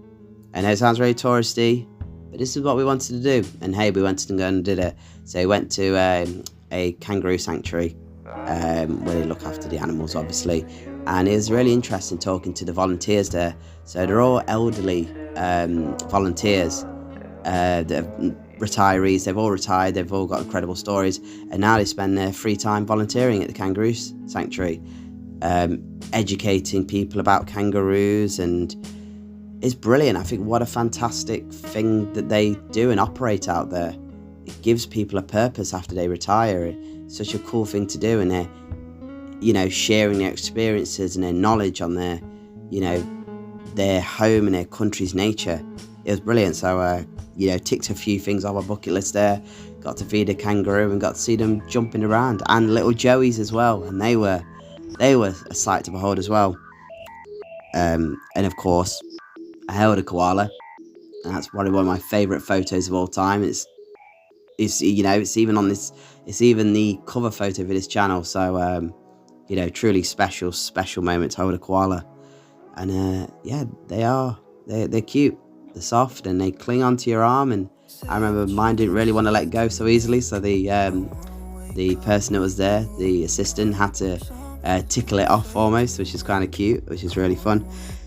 And it sounds very touristy, but this is what we wanted to do. And hey, we went and go and did it. So we went to a kangaroo sanctuary where they look after the animals, obviously. And it was really interesting talking to the volunteers there. So they're all elderly volunteers, retirees. They've all retired, they've all got incredible stories, and now they spend their free time volunteering at the kangaroo sanctuary, educating people about kangaroos, and it's brilliant. I think what a fantastic thing that they do and operate out there. It gives people a purpose after they retire. It's such a cool thing to do, and they're sharing their experiences and their knowledge on their home and their country's nature. It was brilliant. So ticked a few things off our bucket list there. Got to feed a kangaroo and got to see them jumping around, and little joeys as well, and they were a sight to behold as well. And of course, I held a koala, and that's probably one of my favourite photos of all time. It's even on this. It's even the cover photo for this channel. So truly special moment to hold a koala, and they're cute. They're soft and they cling onto your arm, and I remember mine didn't really want to let go so easily, so the person that was there, the assistant, had to tickle it off almost, which is kind of cute, which is really fun.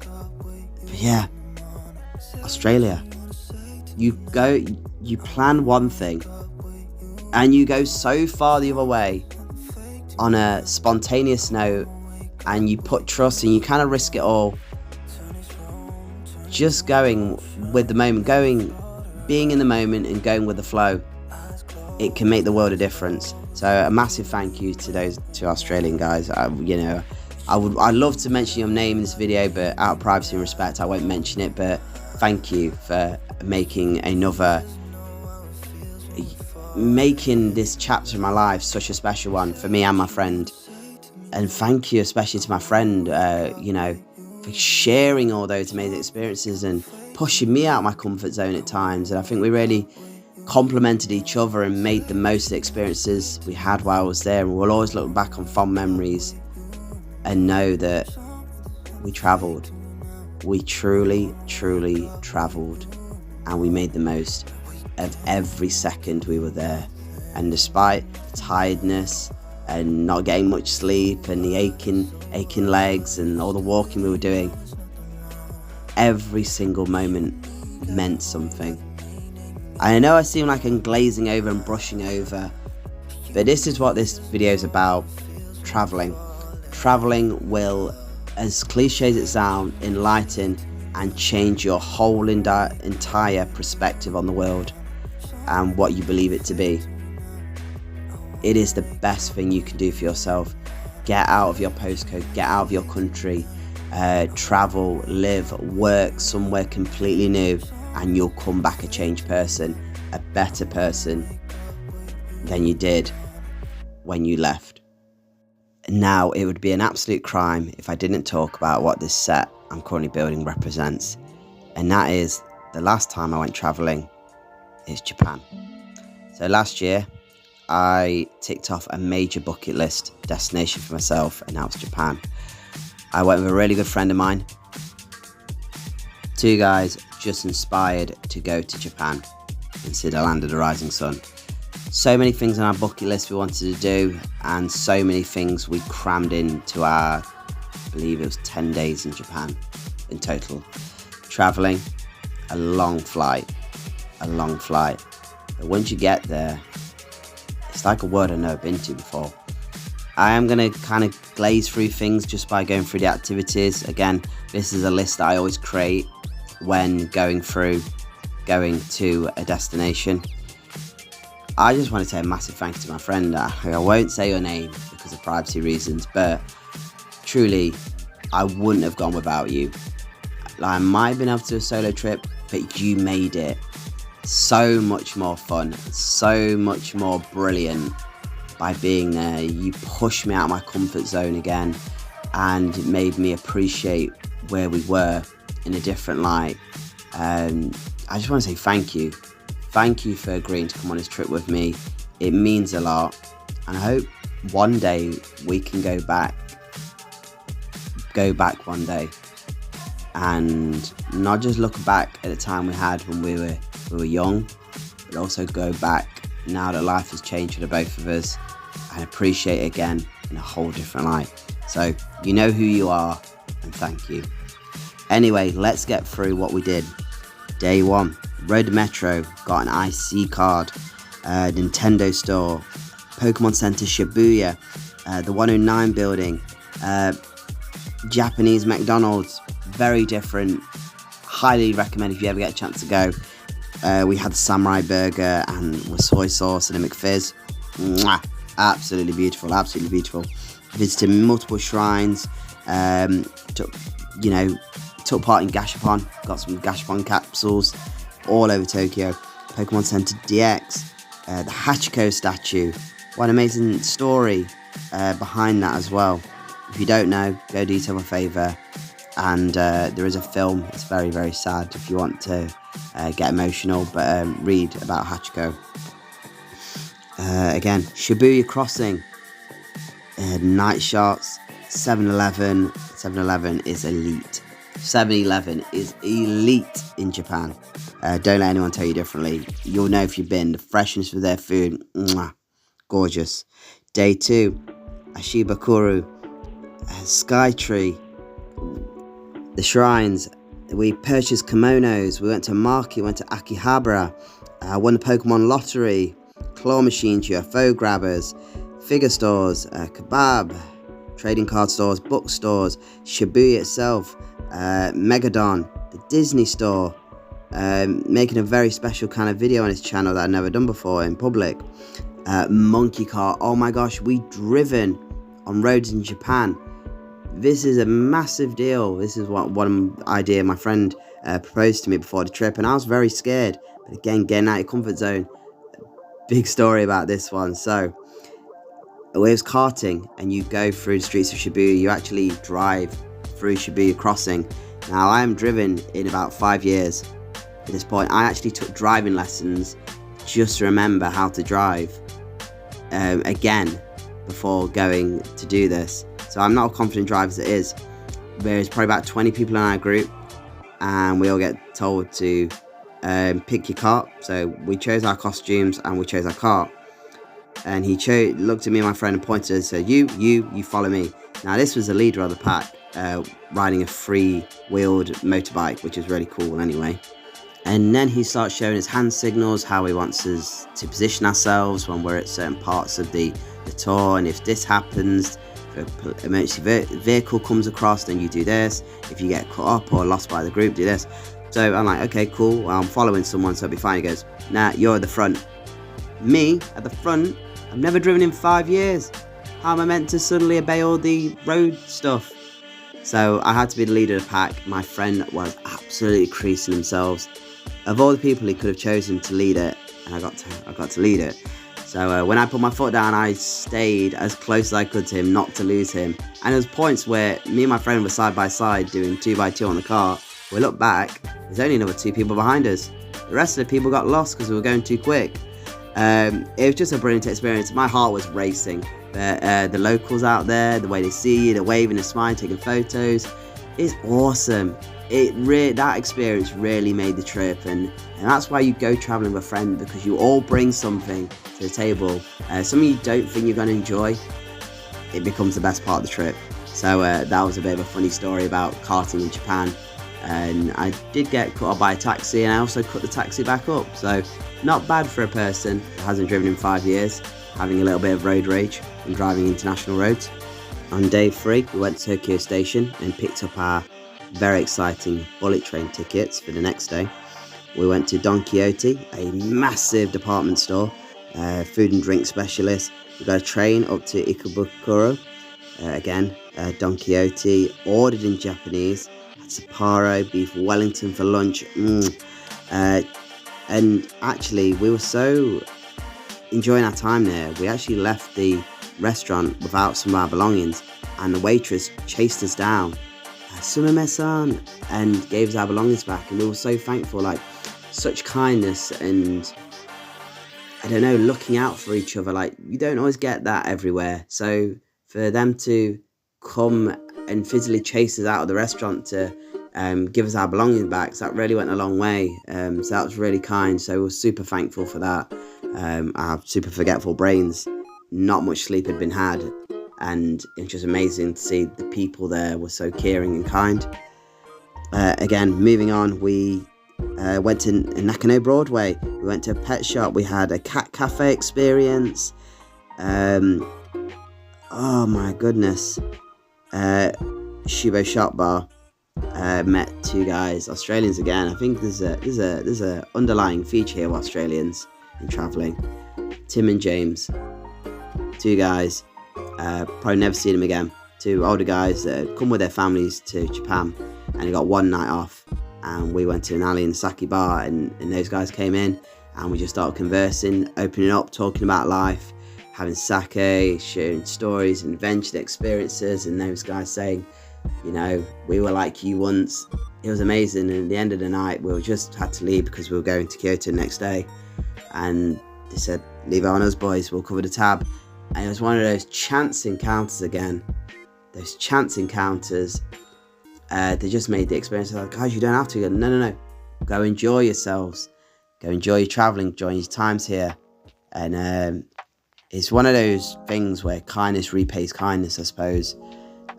But yeah, Australia, you plan one thing and you go so far the other way on a spontaneous note, and you put trust and you kind of risk it all. Just going with the moment, being in the moment and going with the flow, it can make the world a difference. So a massive thank you to those two Australian guys. I'd love to mention your name in this video, but out of privacy and respect, I won't mention it. But thank you for making another making this chapter of my life such a special one for me and my friend. And thank you especially to my friend, for sharing all those amazing experiences and pushing me out of my comfort zone at times. And I think we really complemented each other and made the most of the experiences we had while I was there. And we'll always look back on fond memories and know that we travelled. We truly, truly travelled, and we made the most of every second we were there. And despite tiredness and not getting much sleep and the aching legs and all the walking we were doing, every single moment meant something. I know I seem like I'm glazing over and brushing over, but this is what this video is about. Travelling will, as cliche as it sounds, enlighten and change your whole entire perspective on the world and what you believe it to be. It is the best thing you can do for yourself. Get out of your postcode, get out of your country, travel, live, work somewhere completely new, and you'll come back a changed person, a better person than you did when you left. Now, it would be an absolute crime if I didn't talk about what this set I'm currently building represents, and that is the last time I went travelling is Japan. So last year, I ticked off a major bucket list destination for myself, and that was Japan. I went with a really good friend of mine. Two guys just inspired to go to Japan and see the land of the rising sun. So many things on our bucket list we wanted to do, and so many things we crammed into our, I believe it was 10 days in Japan in total. Travelling, a long flight. But once you get there, it's like a world I've never been to before. I am going to kind of glaze through things just by going through the activities. Again, this is a list that I always create when going to a destination. I just want to say a massive thank you to my friend. I won't say your name because of privacy reasons, but truly, I wouldn't have gone without you. I might have been able to do a solo trip, but you made it so much more fun, so much more brilliant by being there. You pushed me out of my comfort zone again, and it made me appreciate where we were in a different light. I just want to say thank you. Thank you for agreeing to come on this trip with me. It means a lot, and I hope one day we can go back one day and not just look back at the time we had when we were young, but also go back now that life has changed for the both of us and appreciate it again in a whole different light. So you know who you are, and thank you. Anyway, let's get through what we did. Day one, rode the metro, got an IC card, Nintendo store, Pokemon Center Shibuya, the 109 building, Japanese McDonald's, very different. Highly recommend if you ever get a chance to go. We had the samurai burger and with soy sauce and a McFizz. Mwah! Absolutely beautiful. Visited multiple shrines. Took part in Gashapon. Got some Gashapon capsules all over Tokyo. Pokemon Center DX. The Hachiko statue. What an amazing story behind that as well. If you don't know, go do yourself a favour. And there is a film. It's very, very sad if you want to get emotional. But read about Hachiko. Again, Shibuya Crossing. Night shots. 7-Eleven. 7-Eleven is elite. 7-Eleven is elite in Japan. Don't let anyone tell you differently. You'll know if you've been. The freshness of their food, mwah, gorgeous. Day 2, Ashibakuro, Skytree, the shrines. We purchased kimonos. We went to Maki, went to Akihabara, won the Pokemon lottery, claw machines, UFO grabbers, figure stores, kebab, trading card stores, bookstores, Shibuya itself, Megadon, the Disney store, making a very special kind of video on his channel that I've never done before in public. Monkey car, oh my gosh, we've driven on roads in Japan. This is a massive deal. This is one idea my friend proposed to me before the trip, and I was very scared. But again, getting out of your comfort zone, big story about this one. So it was karting, and you go through the streets of Shibuya. You actually drive through Shibuya Crossing. Now, I am driven in about 5 years at this point. I actually took driving lessons just to remember how to drive again before going to do this. So I'm not a confident driver as it is. There's probably about 20 people in our group, and we all get told to pick your car. So we chose our costumes and we chose our car. And he looked at me and my friend and pointed and said, you follow me. Now, this was the leader of the pack, riding a free-wheeled motorbike, which is really cool anyway. And then he starts showing his hand signals, how he wants us to position ourselves when we're at certain parts of the tour. And if this happens, if an emergency vehicle comes across, then you do this. If you get cut up or lost by the group, do this. So I'm like, okay, cool. Well, I'm following someone, so it'll be fine. He goes, nah, you're at the front. Me at the front? I've never driven in 5 years. How am I meant to suddenly obey all the road stuff? So I had to be the leader of the pack. My friend was absolutely creasing themselves. Of all the people he could have chosen to lead it, and I got to lead it. So when I put my foot down, I stayed as close as I could to him, not to lose him. And there was points where me and my friend were side by side doing 2x2 on the car. We looked back, there's only another 2 people behind us. The rest of the people got lost because we were going too quick. It was just a brilliant experience. My heart was racing. The locals out there, the way they see you, they're waving, they're smiling, taking photos. It's awesome. That experience really made the trip, and that's why you go traveling with a friend, because you all bring something to the table. Something you don't think you're going to enjoy, it becomes the best part of the trip. So that was a bit of a funny story about karting in Japan. And I did get cut off by a taxi, and I also cut the taxi back up. So not bad for a person who hasn't driven in 5 years, having a little bit of road rage and driving international roads. On day 3, we went to Tokyo Station and picked up our very exciting bullet train tickets for the next day. We went to Don Quixote, a massive department store, food and drink specialist. We got a train up to Ikebukuro, again, Don Quixote, ordered in Japanese, had Sapporo, beef Wellington for lunch. And actually, we were so enjoying our time there, we actually left the restaurant without some of our belongings, and the waitress chased us down, Sumimae-san, and gave us our belongings back. And we were so thankful, like, such kindness, and I don't know, looking out for each other. Like, you don't always get that everywhere. So for them to come and physically chase us out of the restaurant to give us our belongings back, so that really went a long way. So that was really kind. So we were super thankful for that. I have super forgetful brains. Not much sleep had been had, and it was just amazing to see the people there were so caring and kind. Again, moving on, we went to Nakano Broadway. We went to a pet shop. We had a cat cafe experience. Oh my goodness. Shubo Shop Bar. Met 2 guys, Australians again. I think there's a underlying feature here with Australians in travelling. Tim and James, 2 guys. Probably never seen them again. 2 older guys that had come with their families to Japan, and they got 1 night off. And we went to an alley in the sake bar, and those guys came in, and we just started conversing, opening up, talking about life, having sake, sharing stories and adventure experiences. And those guys saying, you know, we were like you once. It was amazing. And at the end of the night, we just had to leave because we were going to Kyoto the next day. And they said, leave it on us, boys, we'll cover the tab. And it was one of those chance encounters again. Those chance encounters. They just made the experience like, guys, you don't have to. Go, no. Go enjoy yourselves. Go enjoy your travelling, enjoy your times here. And it's one of those things where kindness repays kindness, I suppose.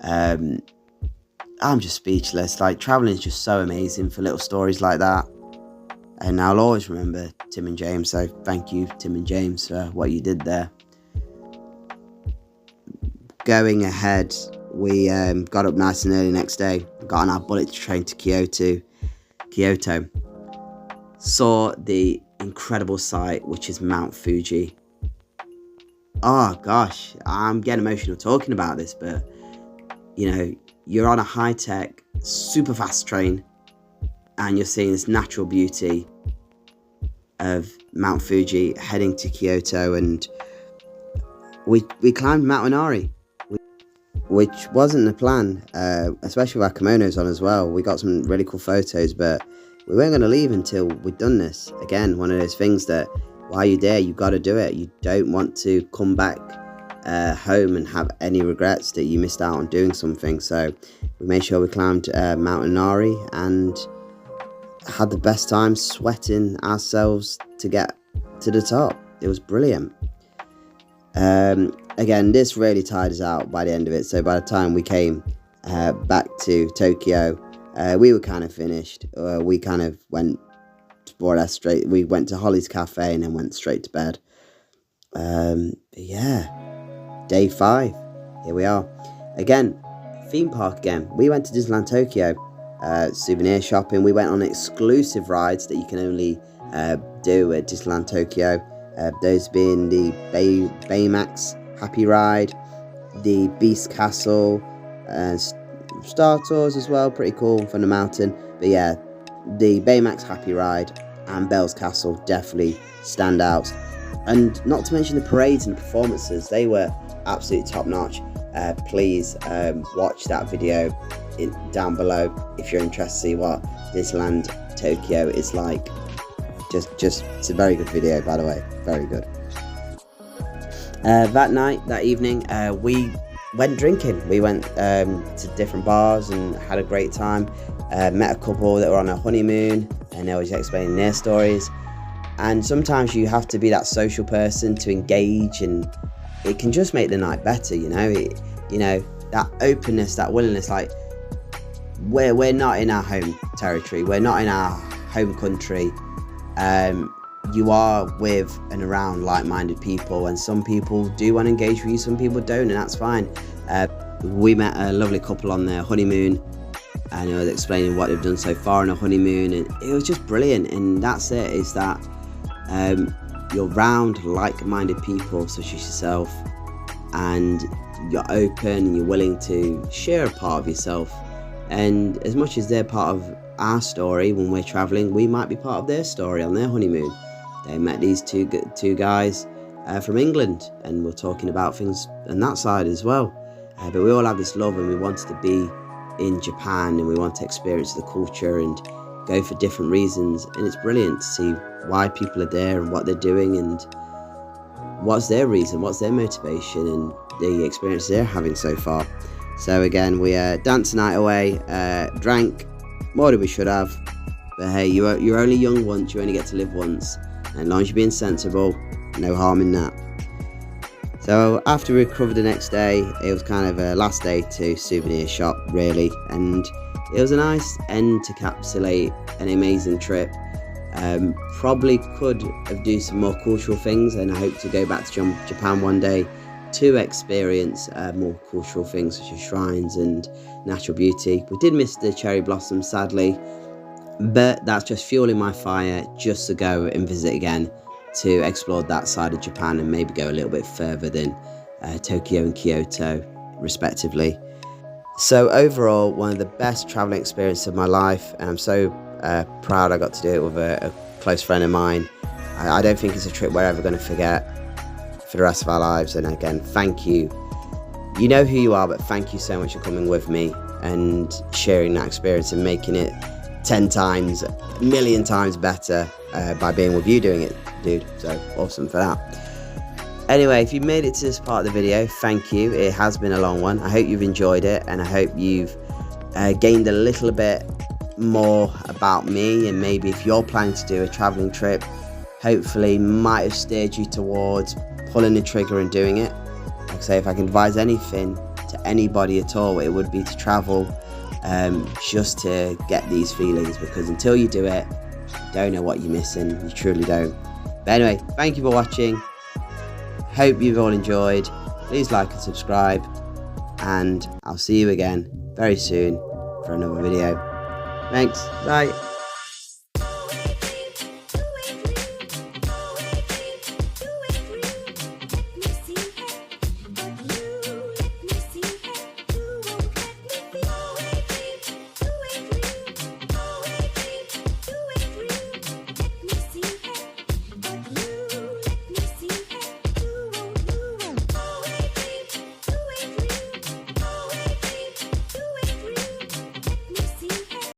I'm just speechless. Like, travelling is just so amazing for little stories like that. And I'll always remember Tim and James. So thank you, Tim and James, for what you did there. Going ahead, we got up nice and early next day, got on our bullet train to Kyoto, saw the incredible sight, which is Mount Fuji. Oh gosh, I'm getting emotional talking about this, but you know, you're on a high-tech, super fast train, and you're seeing this natural beauty. of Mount Fuji, heading to Kyoto, and we climbed Mount Inari, which wasn't the plan, especially with our kimonos on as well. We got some really cool photos, but we weren't going to leave until we'd done this. Again, one of those things that while you're there, you got to do it. You don't want to come back home and have any regrets that you missed out on doing something. So we made sure we climbed Mount Inari and had the best time sweating ourselves to get to the top. It was brilliant. Again, this really tired us out by the end of it. So by the time we came back to Tokyo, we were kind of finished. We kind of went more or less straight. We went to Holly's Cafe and then went straight to bed. Yeah, day 5. Here we are. Again, theme park again. We went to Disneyland Tokyo, souvenir shopping. We went on exclusive rides that you can only do at Disneyland Tokyo. Those being the Baymax Happy Ride, the Beast Castle, Star Tours as well, pretty cool from the mountain. But yeah, the Baymax Happy Ride and Belle's Castle definitely stand out. And not to mention the parades and the performances, they were absolutely top notch. Please watch that video down below if you're interested to see what Disneyland Tokyo is like. Just it's a very good video, by the way, very good. That evening, we went drinking. We went to different bars and had a great time. Met a couple that were on a honeymoon, and they were just explaining their stories. And sometimes you have to be that social person to engage, and it can just make the night better. You know, that openness, that willingness. Like we're not in our home territory. We're not in our home country. You are with and around like-minded people, and some people do want to engage with you, some people don't, and that's fine. We met a lovely couple on their honeymoon, and they were explaining what they've done so far on a honeymoon, and it was just brilliant. And that's it, is that you're around like-minded people such as yourself, and you're open and you're willing to share a part of yourself. And as much as they're part of our story when we're traveling, we might be part of their story on their honeymoon. They met these two guys from England, and we're talking about things on that side as well. But we all have this love, and we wanted to be in Japan, and we want to experience the culture and go for different reasons. And it's brilliant to see why people are there and what they're doing, and what's their reason, what's their motivation, and the experience they're having so far. So again, we danced the night away, drank more than we should have, but hey, you're only young once, you only get to live once, and as long as you're being sensible, no harm in that. So after we recovered the next day, it was kind of a last day to souvenir shop really, and it was a nice end to encapsulate an amazing trip. Probably could have done some more cultural things, and I hope to go back to Japan one day to experience more cultural things such as shrines and natural beauty. We did miss the cherry blossoms, sadly, but that's just fueling my fire just to go and visit again, to explore that side of Japan and maybe go a little bit further than Tokyo and Kyoto respectively. So overall, one of the best traveling experiences of my life, and I'm so proud I got to do it with a close friend of mine. I don't think it's a trip we're ever going to forget for the rest of our lives. And again, thank you. You know who you are, but thank you so much for coming with me and sharing that experience and making it 10 times, a million times better by being with you doing it, dude. So awesome for that. Anyway, if you made it to this part of the video, thank you. It has been a long one. I hope you've enjoyed it, and I hope you've gained a little bit more about me, and maybe if you're planning to do a traveling trip, hopefully might have steered you towards pulling the trigger and doing it. Like I say, if I can advise anything to anybody at all, it would be to travel just to get these feelings, because until you do it, you don't know what you're missing. You truly don't. But anyway, thank you for watching. Hope you've all enjoyed. Please like and subscribe, and I'll see you again very soon for another video. Thanks, bye.